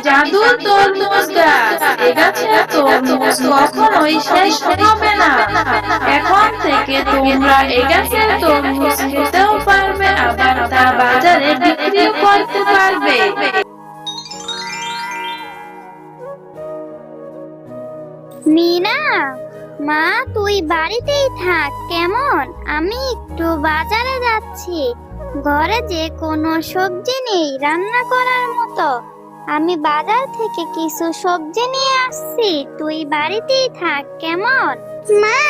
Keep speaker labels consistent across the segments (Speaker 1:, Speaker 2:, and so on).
Speaker 1: জাদুর তরমুজ গাছ। এ গাছে তরমুজ কখনোই শেষ হবে না। এখন থেকে তোমরা এ গাছের তরমুজ খেতেও পারবে, আবার তা বাজারে বিক্রিও করতে পারবে।
Speaker 2: মিনা, মা তুই বাড়িতেই থাক কেমন? আমি একটু বাজারে যাচ্ছি। ঘরে যে কোনো সবজি নেই রান্না করার মতো। আমি বাজার থেকে কিছু সবজি নিয়ে আসছি, তুই বাড়িতেই থাক কেমন? মা,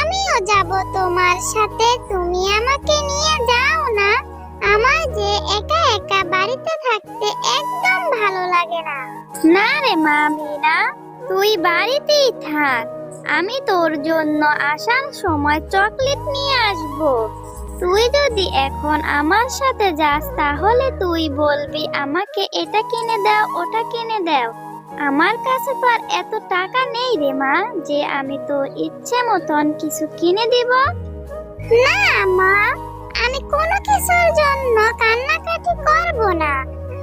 Speaker 2: আমিও যাব তোমার সাথে, তুমি আমাকে নিয়ে যাও না। আমার যে একা একা বাড়িতে থাকতে একদম ভালো লাগে না। না রে মা, মিনা তুই বাড়িতেই থাক। আমি তোর জন্য আসার সময় চকলেট নিয়ে আসব। তুই যদি এখন আমার সাথে যাস তাহলে তুই বলবি আমাকে এটা কিনে দাও, ওটা কিনে দাও। আমার কাছে তো আর এত টাকা নেই রে মা যে আমি তোর ইচ্ছে মতন কিছু কিনে দিব। না মা, আমি কোনো কিছুর জন্য কান্নাকাটি করব না।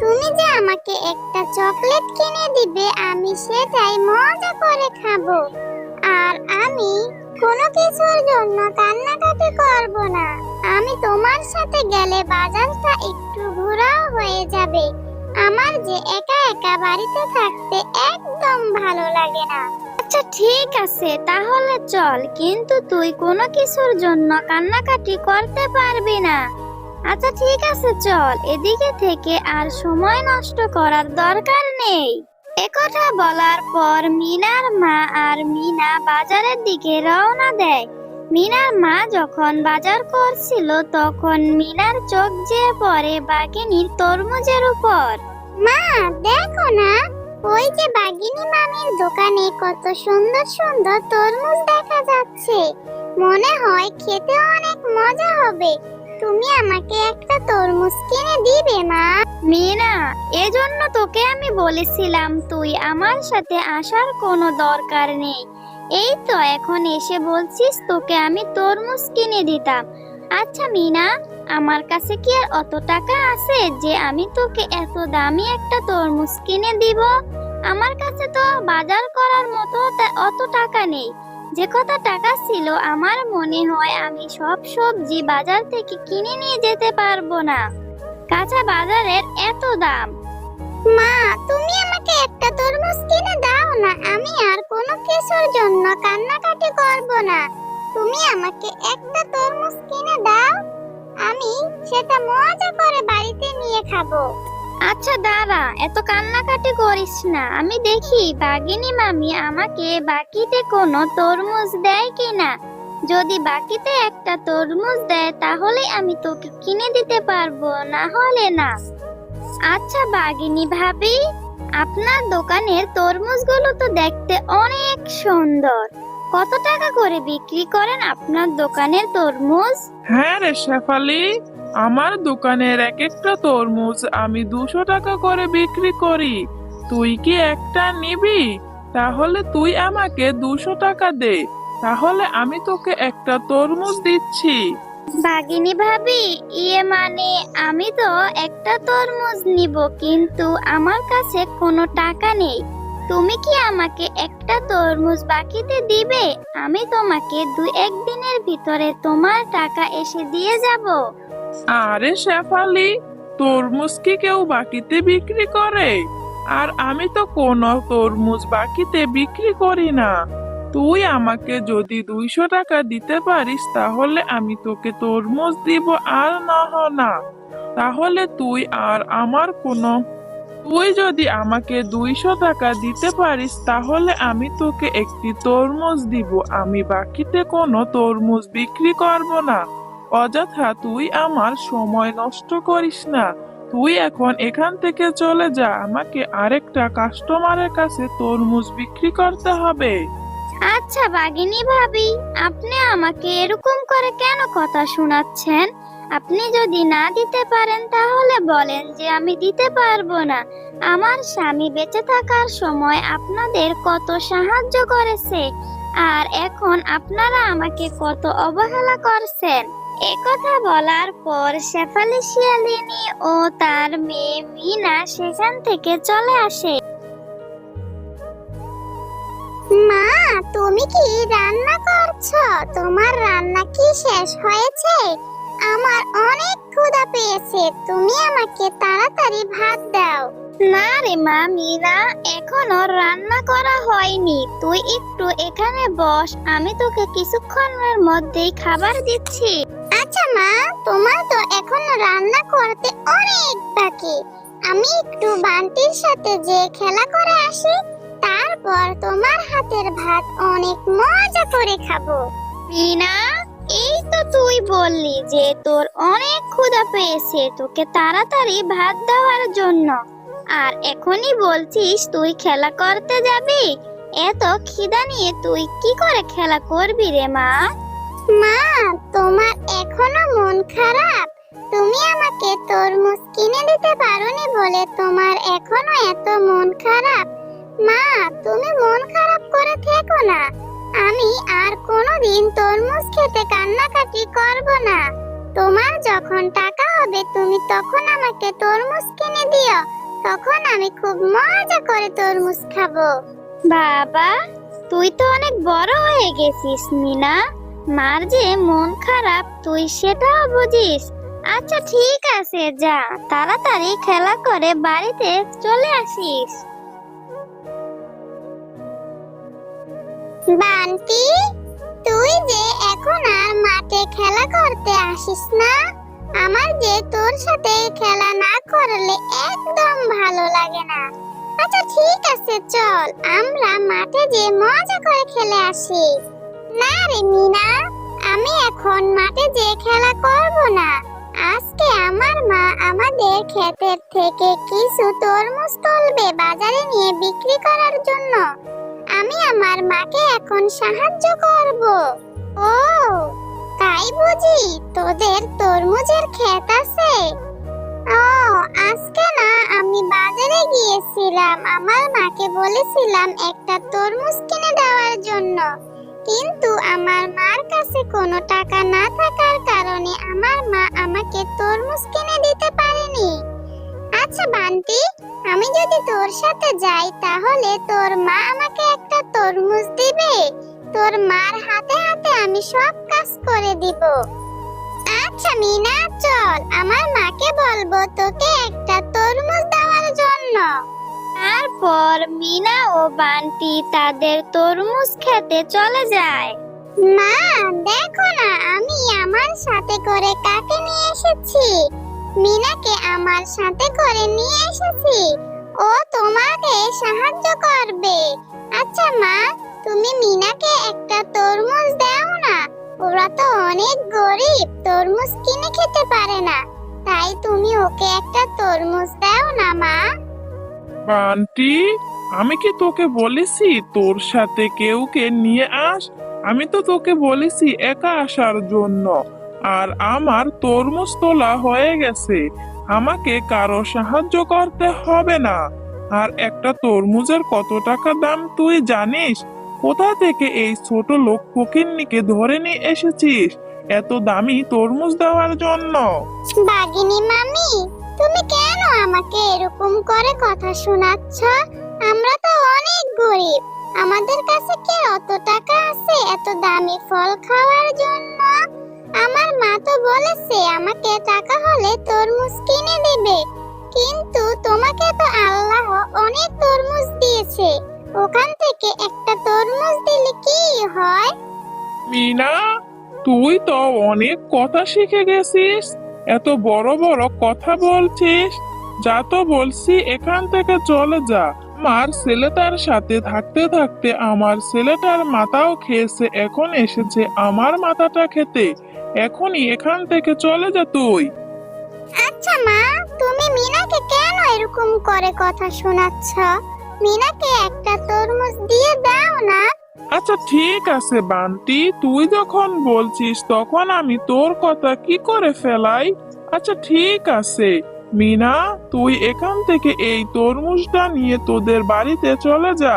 Speaker 2: তুমি যে আমাকে একটা চকলেট কিনে দিবে আমি সেটাই মজা করে খাবো। আর আমি কোনো কিছুর জন্য কান্নাকাটি করব না। আমি তোমার সাথে গেলে বাজারটা একটু ঘোরাও হয়ে যাবে। আমার যে একা একা বাড়িতে থাকতে একদম ভালো লাগে না। আচ্ছা ঠিক আছে, তাহলে চল, কিন্তু তুই কোনো কিছুর জন্য কান্নাকাটি করতে পারবি না। আচ্ছা ঠিক আছে চল, এদিকে থেকে আর সময় নষ্ট করার দরকার নেই। একথা বলার পর মিনার মা আর মিনা বাজারের দিকে রওনা দেয়। মিনার মা যখন বাজার করছিল তখন মিনার চোখ যেয়ে পড়ে বাঘিনীর তরমুজের উপর। মা দেখো না, ওই যে বাঘিনী মামির দোকানে কত সুন্দর সুন্দর তরমুজ দেখা যাচ্ছে। মনে হয় খেতে অনেক মজা হবে। তুমি আমাকে একটা তরমুজ কিনে দিবে মা? মিনা, এজন্য তোকে আমি বলেছিলাম তুই আমার সাথে আসার কোনো দরকার নেই। এই তো এখন এসে বলছিস তোকে আমি তরমুজ কিনে দিতাম। আচ্ছা মিনা, আমার কাছে কি আর অত টাকা আছে যে আমি তোকে এত দামি একটা তরমুজ কিনে দিব? আমার কাছে তো বাজার করার মতো অত টাকা নেই। যে কত টাকা ছিল আমার মনে হয় আমি সব সবজি বাজার থেকে কিনে নিয়ে যেতে পারবো না। কাঁচা বাজারের এত দাম। মা, তুমি আমাকে একটা তরমুজ কিনে দাও না, আমি আর কোনো কিছুর জন্য কান্নাকাটি করব না। তুমি আমাকে একটা তরমুজ কিনে দাও, আমি সেটা মজা করে বাড়িতে নিয়ে খাবো। আচ্ছা দাঁড়া, এত কান্নাকাটি করিস না, আমি দেখি বাঘিনী মামি আমাকে বাকিতে কোনো তরমুজ দেয় কিনা। যদি বাকিতে একটা তরমুজ দেয় তাহলে আমি তোকে কিনে দিতে পারবো, না হলে না। আচ্ছা বাঘিনী ভাবি, আপনার দোকানের তরমুজগুলো তো দেখতে অনেক সুন্দর। কত টাকা করে বিক্রি করেন আপনার দোকানের তরমুজ?
Speaker 3: হ্যাঁ রে শেফালি, আমার দোকানের এক একটা তরমুজ আমি 200 টাকা করে বিক্রি করি। তুই কি একটা নিবি? তাহলে তুই আমাকে 200 টাকা দে, তাহলে আমি তোকে একটা তরমুজ দিচ্ছি।
Speaker 2: বাঘিনী ভাবি, ইয়ে মানে আমি তো একটা তরমুজ নিব, কিন্তু আমার কাছে কোনো টাকা নেই। তুমি কি আমাকে একটা তরমুজ বাকিতে দিবে? আমি তোমাকে 2-1 দিনের ভিতরে তোমার টাকা এসে দিয়ে যাব।
Speaker 3: আরে শেফালি, তরমুজ কি কেউ বাকিতে বিক্রি করে? আর আমি তো কোনো তরমুজ বাকিতে বিক্রি করি না। তুই আমাকে যদি 200 টাকা দিতে পারিস তাহলে আমি তোকে তরমুজ দিব, আর না তাহলে তুই আর আমার কোনো। তুই যদি আমাকে 200 টাকা দিতে পারিস তাহলে আমি তোকে একটি তরমুজ দিব। আমি বাকিতে কোনো তরমুজ বিক্রি করব না। অযথা তুই আমার সময় নষ্ট করিস না। তুই এখন এখান থেকে চলে যা, আমাকে আরেকটা কাস্টমারের কাছে তরমুজ বিক্রি করতে হবে।
Speaker 2: আচ্ছা বাঘিনী ভাবি, আপনি আমাকে এরকম করে কেন কথা শোনাচ্ছেন? আপনি যদি না দিতে পারেন তাহলে বলেন যে আমি দিতে পারবো না। আমার স্বামী বেঁচে থাকার সময় আপনাদের কত সাহায্য করেছে, আর এখন আপনারা আমাকে কত অবহেলা করছেন। একথা বলার পর শেফালি শিয়ালিনী ও তার মেয়ে মিনা সেখান থেকে চলে আসে। মা, তুমি কি রান্না করছো? তোমার রান্না কি শেষ হয়েছে? আমার অনেক ক্ষুধা পেয়েছে, তুমি আমাকে তাড়াতাড়ি ভাত দাও। না রে মা মিনা, এখনো রান্না করা হয়নি। তুই একটু এখানে বস, আমি তোকে কিছুক্ষণের মধ্যেই খাবার দিচ্ছি। আচ্ছা মা, তোমার তো এখনো রান্না করতে অনেক বাকি। আমি একটু বান্টির সাথে যে খেলা করে আসি, তারপর তোমার হাতের ভাত অনেক মজা করে খাবো। মিনা, এই তো তুই বললি যে তোর অনেক ক্ষুধা পেয়েছে, তোকে তাড়াতাড়ি ভাত দেওয়ার জন্য, আর এখনই বলছিস তুই খেলা করতে যাবি? এত খিদা নিয়ে তুই কি করে খেলা করবি রে মা? মা, তোমার এখনো মন খারাপ? তুমি আমাকে তরমুজ কিনে দিতে পারোনি বলে তোমার এখনো এত মন খারাপ? মা, তুমি মন খারাপ করে থেকো না। আমি আর কোনোদিন তরমুজ খেতে কান্নাকাটি করব না। তোমার যখন টাকা হবে তুমি তখন আমাকে তরমুজ কিনে দিও, তখন আমি খুব মজা করে তরমুজ খাবো। বাবা, তুই তো অনেক বড় হয়ে গেছিস মিনা। মার যে মন খারাপ তুই সেটাও বুঝিস। আচ্ছা ঠিক আছে, যা তাড়াতাড়ি খেলা করে বাড়িতে চলে আসিস। বান্টি, তুই যে এখন আর মাঠে খেলা করতে আসিস না। আমার যে তোর সাথে খেলা না করলে একদম ভালো লাগে না। আচ্ছা ঠিক আছে, চল আমরা মাঠে যে মজা করে খেলে আসি। না রে মিনা, আমি এখন মাঠে যে খেলা করব না। আজকে আমার মা আমাদের ক্ষেতের থেকে কিছু তরমুজ তুলবে বাজারে নিয়ে বিক্রি করার জন্য। আমি আমার মাকে এখন সাহায্য করব। ও, তাই বুঝি তোদের তরমুজের ক্ষেত আছে? ও, আজকে না আমি বাজারে গিয়েছিলাম, আমার মাকে বলেছিলাম একটা তরমুজ কিনে দেওয়ার জন্য, কিন্তু আমার মার কাছে কোনো টাকা না থাকার কারণে আমার মা আমাকে তরমুজ কিনে দিতে পারেনি। আচ্ছা বান্টি, আমি যদি তোর সাথে যাই তাহলে তোর মা আমাকে একটা তরমুজ দিবে? তোর মার হাতে হাতে আমি সব কাজ করে দিব। আচ্ছা মিনা, চল আমার মাকে বলবো তোকে একটা তরমুজ দেওয়ার জন্য। তারপর মিনা ও বান্টি তাদের তরমুজ খেতে চলে যায়। মা, দেখো না আমি আমার সাথে করে কাকে নিয়ে এসেছি। মিনাকে আমার সাথে করে নিয়ে এসেছি, ও তোমাকে সাহায্য করবে। আচ্ছা মা, তুমি মিনাকে একটা তরমুজ দাও না। ওরা তো অনেক গরিব, তরমুজ কিনে খেতে পারে না, তাই তুমি ওকে একটা তরমুজ দাও না মা।
Speaker 3: বান্টি, আমি কি তোকে বলেছি তোর সাথে কেউকে নিয়ে আস? আমি তো তোকে বলেছি একা আসার জন্য। আর আমার তরমুজ তোলা হয়ে গেছে, আমাকে কারো সাহায্য করতে হবে না। আর একটা তরমুজের কত টাকা দাম তুই জানিস? কোথা থেকে এই ছোট লোক ফকিন্নিকে ধরে নিয়ে এসেছিস এত দামি তরমুজ দেওয়ার জন্য?
Speaker 2: বাগিনী মামি, তুমি কেন আমাকে এরকম করে কথা শোনাচ্ছ? আমরা তো অনেক গরিব, আমাদের কাছে কি অত টাকা আছে এত দামি ফল খাওয়ার জন্য? আমার মা তো বলেছে আমাকে টাকা হলে তরমুজ কিনে দেবে, কিন্তু তোমাকে তো আল্লাহ অনেক তরমুজ দিয়েছে, ওখান থেকে একটা তরমুজ দিলে কি হয়?
Speaker 3: মিনা, তুই তো অনেক কথা শিখে গেছিস, এত বড় বড় কথা বলছিস। যা তো বলছি এখান থেকে চলে যা। আমার ছেলেটার সাথে থাকতে থাকতে আমার ছেলেটার মাথাও খেয়েছে, এখন এসেছে আমার মাথাটা খেতে। এখনই এখান থেকে চলে যা তুই।
Speaker 2: আচ্ছা মা, তুমি মিনাকে কেন এরকম করে কথা শোনাচ্ছ? মিনাকে একটা তরমুজ দিয়ে দাও না।
Speaker 3: আচ্ছা ঠিক আছে বান্টি, তুই যখন বলছিস তখন আমি তোর কথা কি করে ফেলাই। আচ্ছা ঠিক আছে মিনা, তুই এখান থেকে এই তরমুজটা নিয়ে তোদের বাড়িতে চলে যা।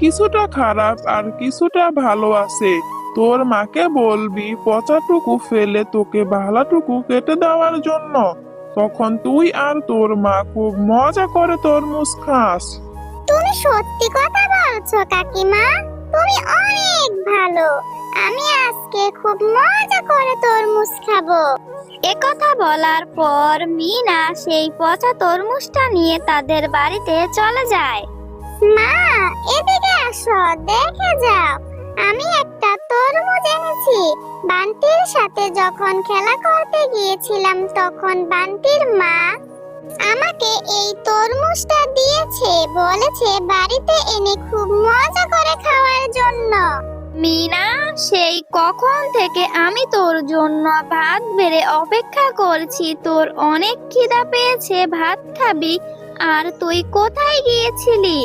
Speaker 3: কিছুটা খারাপ আর কিছুটা ভালো আছে, তোর মাকে বলবি পচাটুকু ফেলে তোকে ভালাটুকু কেটে দেওয়ার জন্য। তখন তুই আর তোর মা খুব মজা করে তরমুজ খাস।
Speaker 2: তুমি সত্যি কথা বলছো কাকিমা, তুমি অনেক ভালো। আমি আজকে খুব মজা করে তরমুজ খাবো। একথা বলার পর মিনা সেই পচা তরমুজটা নিয়ে তাদের বাড়িতে চলে যায়। মা, এদিকে আসো, দেখে যাও, আমি একটা তরমুজ এনেছি। বান্টির সাথে যখন খেলা করতে গিয়েছিলাম তখন বান্টির মা আমাকে এই তরমুজটা দিয়েছে, বলেছে বাড়িতে এনে খুব মজা করে খাওয়ার জন্য। মিনা, সেই কখন থেকে আমি তোর জন্য ভাত বেড়ে অপেক্ষা করছি। তোর অনেক খিদা পেয়েছে, ভাত খাবি, আর তুই কোথায় গিয়েছিলি?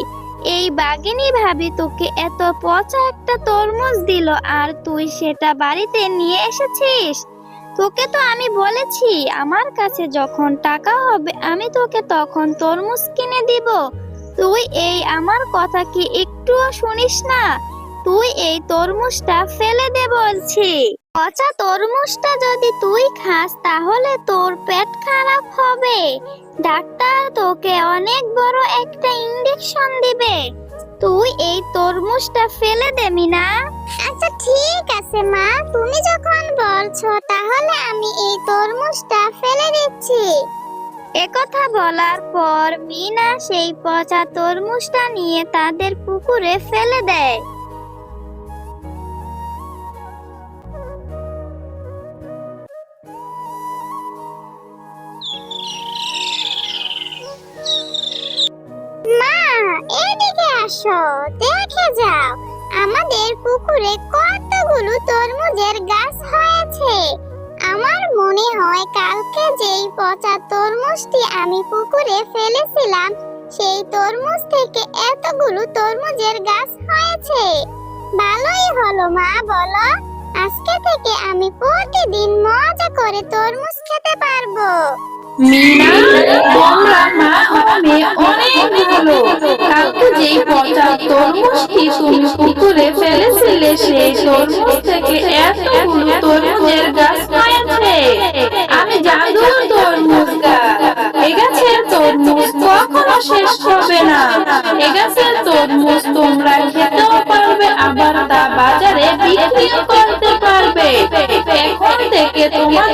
Speaker 2: এই বাঘিনী ভাবি তোকে এত পচা একটা তরমুজ দিল আর তুই সেটা বাড়িতে নিয়ে এসেছিস। তোকে তো আমি বলেছি আমার কাছে যখন টাকা হবে আমি তোকে তখন তরমুজ কিনে দিব। তুই এই আমার কথা কি একটুও শুনিস না? তুই এই তরমুজটা ফেলে দে বলছি। পচা তরমুজটা যদি তুই খাস তাহলে তোর পেট খারাপ হবে। ডাক্তার তোকে অনেক বড় একটা ইনজেকশন দিবে। তুই এই তরমুজটা ফেলে দে মিনা। আচ্ছা ঠিক আছে মা, তুমি যখন বলছো তাহলে আমি এই তরমুজটা ফেলে দিচ্ছি। একথা বলার পর মিনা সেই পচা তরমুজটা নিয়ে তাদের পুকুরে ফেলে দেয়। মা, এদিকে আসো, দেখে যাও, আমাদের পুকুরে কতগুলো তরমুজের গাছ হয়েছে। আমার মনে হয় কালকে যেই পচা তরমুজটি আমি পুকুরে ফেলেছিলাম সেই তরমুজ থেকে এতগুলো তরমুজের গাছ হয়েছে। ভালোই হলো মা, বলো, আজকে থেকে আমি প্রতিদিন মজা করে তরমুজ খেতে পারবো।
Speaker 1: মিনা, তোমরা মা ও মেয়ে অনেক ভালো। কালকে যেই পচা তরমুজটি তুমি পুকুরে ফেলেছিলে সেই তরমুজ থেকে এতগুলো তরমুজের গাছ হয়েছে। আমি জাদুর তরমুজ গাছ। এ গাছের তরমুজ কখনো শেষ হবে না। এ গাছের তরমুজ তোমরা খেতেও পারবে, আবার তা বাজারে বিক্রিও করতে পারবে। এখন থেকে তোমার